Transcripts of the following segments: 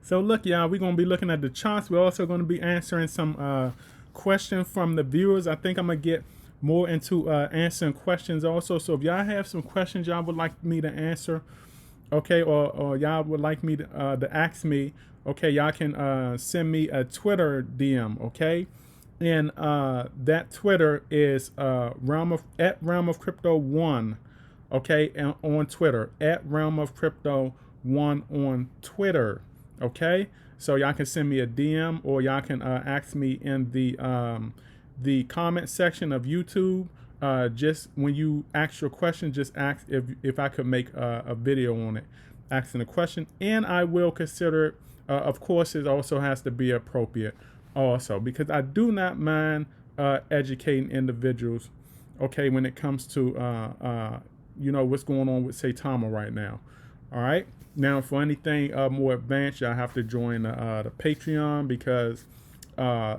So look, y'all, we're gonna be looking at the charts. We're also gonna be answering some questions from the viewers. I think I'm gonna get more into answering questions also. So if y'all have some questions y'all would like me to answer, okay, or y'all would like me to ask me, okay, y'all can send me a Twitter DM, okay, and that Twitter is realm of crypto one, okay, and on Twitter at realm of crypto one on Twitter, okay. So y'all can send me a DM or y'all can ask me in the comment section of YouTube. Just when you ask your question, just ask if I could make a video on it, asking a question, and I will consider it. Of course, it also has to be appropriate, also, because I do not mind educating individuals. Okay, when it comes to what's going on with Saitama right now. All right. Now, for anything more advanced, y'all have to join the Patreon because all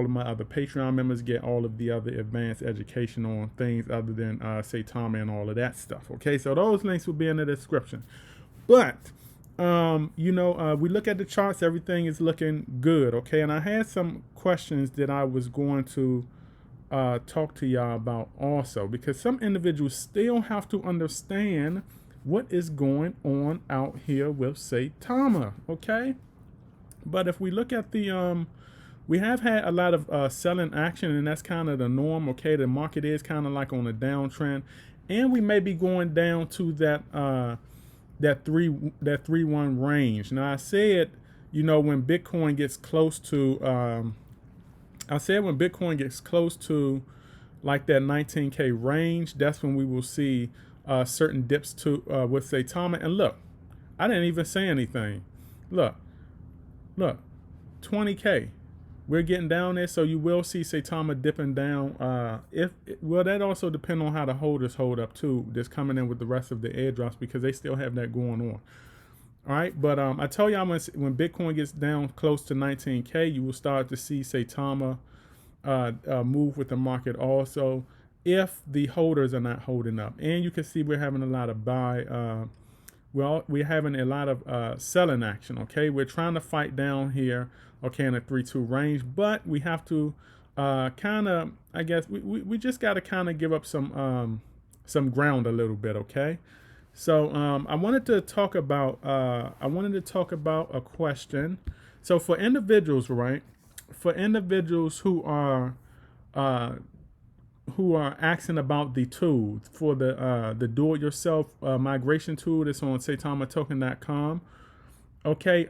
of my other Patreon members get all of the other advanced education on things other than Saitama and all of that stuff. Okay, so those links will be in the description. But we look at the charts, everything is looking good. Okay, and I had some questions that I was going to talk to y'all about also, because some individuals still have to understand what is going on out here with Saitama. Okay, but if we look at the we have had a lot of selling action, and that's kind of the norm. Okay, the market is kind of like on a downtrend, and we may be going down to that 3-1 range. Now I said, when Bitcoin gets close to like that 19K range, that's when we will see certain dips to with Saitama. And look, I didn't even say anything. Look, 20K. We're getting down there, so you will see Saitama dipping down. That also depends on how the holders hold up too. Just coming in with the rest of the airdrops because they still have that going on. All right, but I tell y'all when Bitcoin gets down close to 19K, you will start to see Saitama move with the market also, if the holders are not holding up. And you can see we're having a lot of we're having a lot of selling action. Okay, we're trying to fight down here, okay, in a 3-2 range, but we have to kind of, I guess we just got to kind of give up some ground a little bit. Okay, so I wanted to talk about a question. So for individuals, right, for individuals who are asking about the tool for the do-it-yourself migration tool that's on SaitamaToken.com. Okay,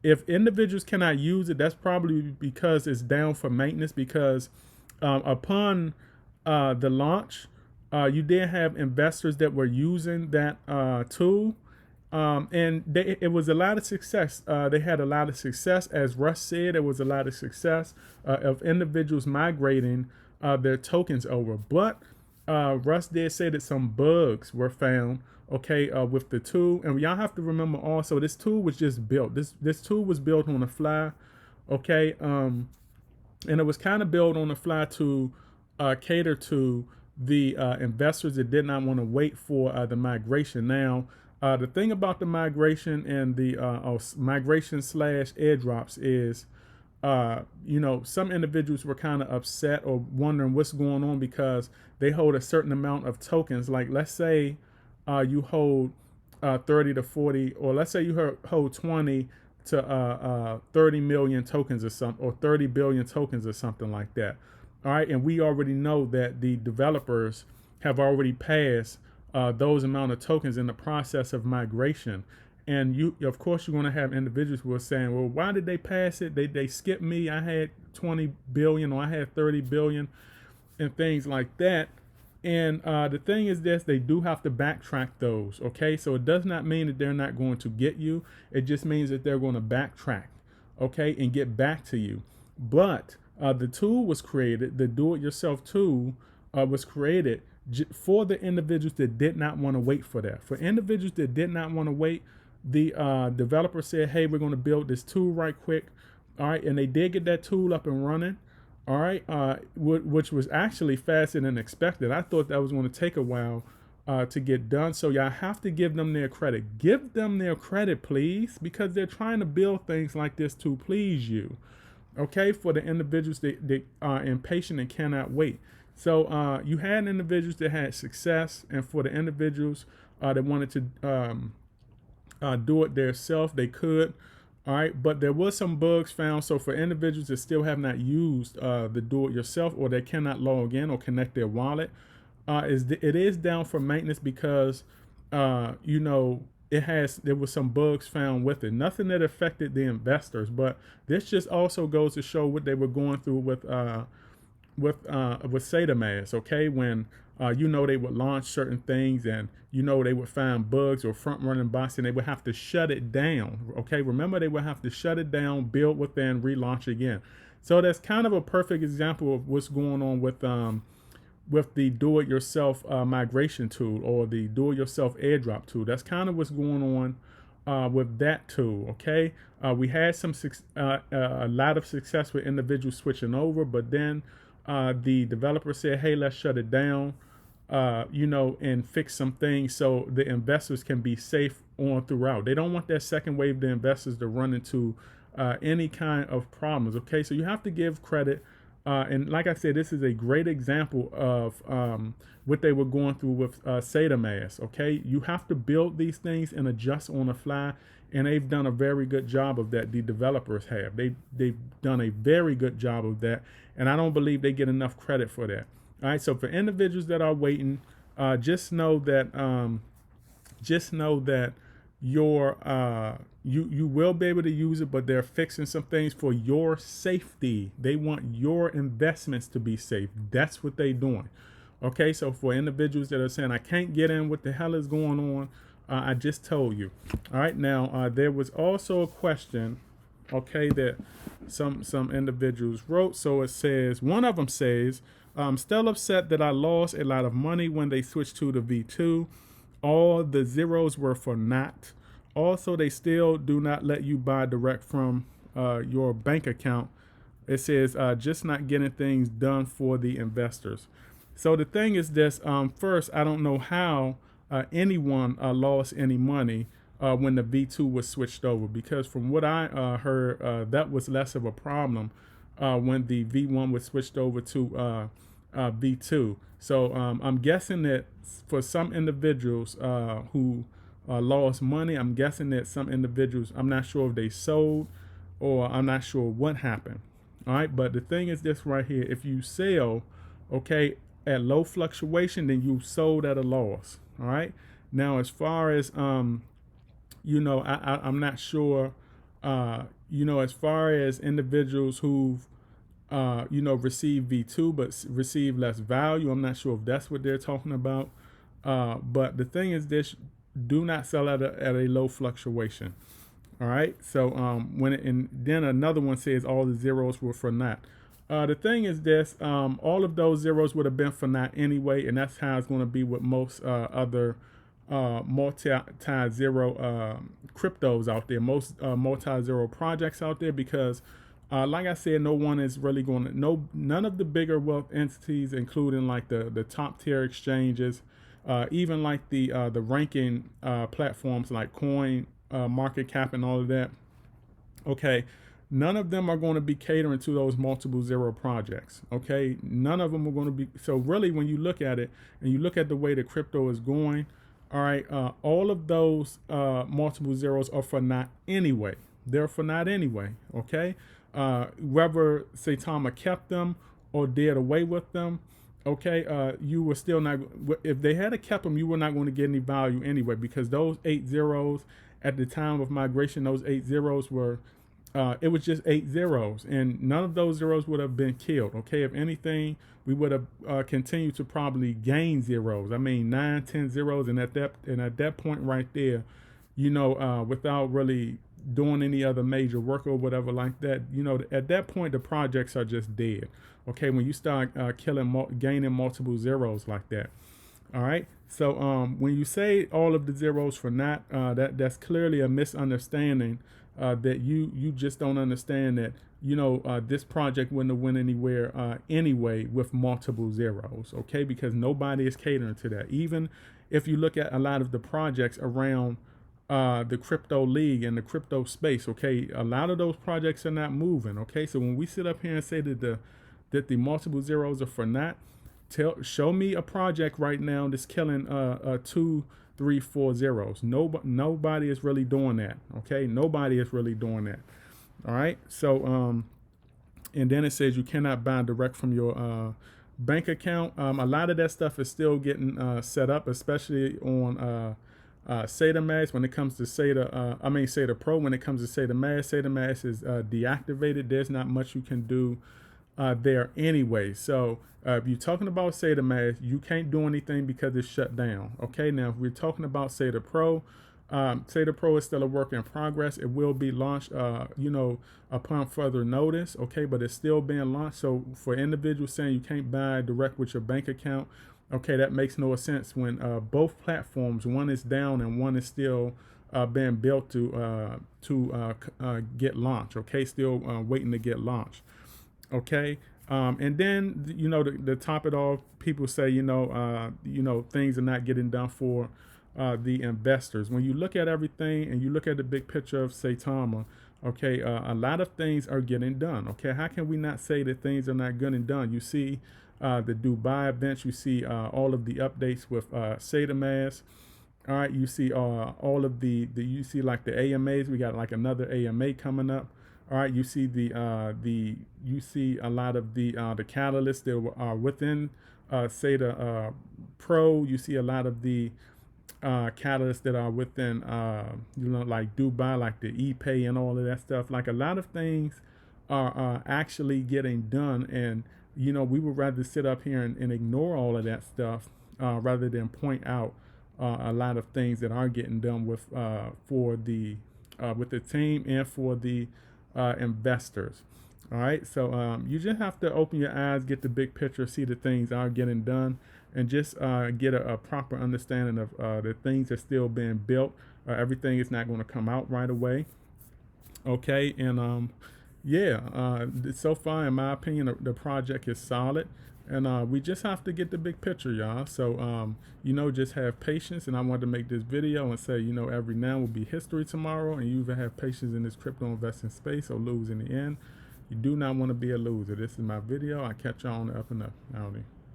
if individuals cannot use it, that's probably because it's down for maintenance. Because upon the launch, you did have investors that were using that tool, and it was a lot of success. They had a lot of success, as Russ said. It was a lot of success of individuals migrating their tokens over. But Russ did say that some bugs were found, okay, with the tool. And y'all have to remember also, this tool was just built. This tool was built on the fly, okay, and it was kind of built on the fly to cater to the investors that did not want to wait for the migration. Now, the thing about the migration and the migration / airdrops is, some individuals were kind of upset or wondering what's going on because they hold a certain amount of tokens. Like, let's say you hold 30 to 40, or let's say you hold 20 to 30 million tokens or something, or 30 billion tokens or something like that. All right, and we already know that the developers have already passed those amount of tokens in the process of migration. And of course, you're going to have individuals who are saying, well, why did they pass it? They skipped me. I had 20 billion or I had 30 billion and things like that. And the thing is this, they do have to backtrack those. Okay, so it does not mean that they're not going to get you. It just means that they're going to backtrack, okay, and get back to you. But the tool was created, the do-it-yourself tool was created for the individuals that did not want to wait for that. For individuals that did not want to wait, the developer said, hey, we're going to build this tool right quick. All right, and they did get that tool up and running. All right, which was actually faster than expected. I thought that was going to take a while to get done. So y'all have to give them their credit. Give them their credit, please, because they're trying to build things like this to please you. Okay, for the individuals that are impatient and cannot wait. So you had individuals that had success, and for the individuals that wanted to do it themselves, they could. All right, but there was some bugs found. So for individuals that still have not used the do it yourself, or they cannot log in or connect their wallet, it is down for maintenance because there was some bugs found with it. Nothing that affected the investors, but this just also goes to show what they were going through with Saitamask. Okay, when they would launch certain things, and they would find bugs or front running bots, and they would have to shut it down. Okay, remember, they would have to shut it down, build within, relaunch again. So that's kind of a perfect example of what's going on with the do-it-yourself migration tool, or the do-it-yourself airdrop tool. That's kind of what's going on with that tool. Okay, we had a lot of success with individuals switching over, but then the developer said, "Hey, let's shut it down, and fix some things so the investors can be safe on throughout." They don't want that second wave of the investors to run into any kind of problems. Okay, so you have to give credit. And like I said, this is a great example of what they were going through with Saitamask. Okay, you have to build these things and adjust on the fly, and they've done a very good job of that. The developers have. They've done a very good job of that, and I don't believe they get enough credit for that. All right, so for individuals that are waiting, just know that you will be able to use it, but they're fixing some things for your safety. They want your investments to be safe. That's what they're doing. Okay, so for individuals that are saying, "I can't get in, what the hell is going on?" I just told you. All right, now there was also a question, okay, that some individuals wrote. So it says, one of them says, "I'm still upset that I lost a lot of money when they switched to the V2. All the zeros were for naught. Also, they still do not let you buy direct from your bank account." It says, "just not getting things done for the investors." So the thing is this, first, I don't know how anyone lost any money when the V2 was switched over, because from what I heard, that was less of a problem when the V1 was switched over to V2. So I'm guessing that for some individuals who lost money, I'm guessing that some individuals, I'm not sure if they sold, or I'm not sure what happened. All right, but the thing is this right here: if you sell, okay, at low fluctuation, then you sold at a loss. All right. Now, as far as I'm not sure. As far as individuals who've receive V2 but receive less value, I'm not sure if that's what they're talking about. But the thing is this: do not sell at a low fluctuation. All right. So and then another one says all the zeros were for naught. The thing is this: all of those zeros would have been for naught anyway, and that's how it's going to be with most other multi-zero cryptos out there, most multi-zero projects out there, because like I said, no one is really going to, none of the bigger wealth entities, including like the top tier exchanges, even like the ranking platforms like Coin, Market Cap, and all of that. Okay, none of them are going to be catering to those multiple zero projects. Okay, none of them are going to be. So really, when you look at it and you look at the way the crypto is going, all right, all of those multiple zeros are for naught anyway. They're for naught anyway. Okay. Whether Saitama kept them or did away with them, okay, you were still not. If they had kept them, you were not going to get any value anyway, because those 8 zeros at the time of migration, those 8 zeros were, it was just 8 zeros, and none of those zeros would have been killed. Okay, if anything, we would have continued to probably gain zeros. I mean, 9, 10 zeros, and at that point right there, without really doing any other major work or whatever like that, at that point the projects are just dead. Okay, when you start gaining multiple zeros like that. All right, so when you say all of the zeros for naught, that's clearly a misunderstanding, that you just don't understand that this project wouldn't have went anywhere anyway with multiple zeros. Okay, because nobody is catering to that. Even if you look at a lot of the projects around the crypto league and the crypto space, okay, a lot of those projects are not moving. Okay, so when we sit up here and say that the multiple zeros are for naught, show me a project right now that's killing 2, 3, 4 zeros. Nobody is really doing that. Okay, nobody is really doing that. All right, so and then it says you cannot buy direct from your bank account. A lot of that stuff is still getting set up, especially on saitamask. When it comes to Saita Pro, when it comes to saitamask is deactivated. There's not much you can do there anyway. So if you're talking about saitamask, you can't do anything because it's shut down. Okay, now if we're talking about Saita Pro, Saita Pro is still a work in progress. It will be launched, upon further notice. Okay, but it's still being launched. So for individuals saying you can't buy direct with your bank account, okay, that makes no sense when both platforms, one is down and one is still being built to get launched. Okay, still waiting to get launched. Okay, and then to top it off, people say things are not getting done for the investors. When you look at everything and you look at the big picture of Saitama, okay, a lot of things are getting done. Okay, how can we not say that things are not getting done? You see the Dubai events, you see all of the updates with saitamask. All right, you see all of you see like the AMAs. We got like another AMA coming up. All right, you see you see a lot of the catalysts that are within Saita Pro. You see a lot of the catalysts that are within like Dubai, like the ePay and all of that stuff. Like a lot of things are actually getting done, and we would rather sit up here and ignore all of that stuff rather than point out a lot of things that are getting done with the team and for the investors. All right, so you just have to open your eyes, get the big picture, see that things are getting done, and just get a proper understanding of the things that's still being built. Everything is not going to come out right away. Okay, and so far, in my opinion, the project is solid. And we just have to get the big picture, y'all. So, just have patience. And I wanted to make this video and say, every now will be history tomorrow. And you even have patience in this crypto investing space or lose in the end. You do not want to be a loser. This is my video. I catch y'all on the up and up. Howdy.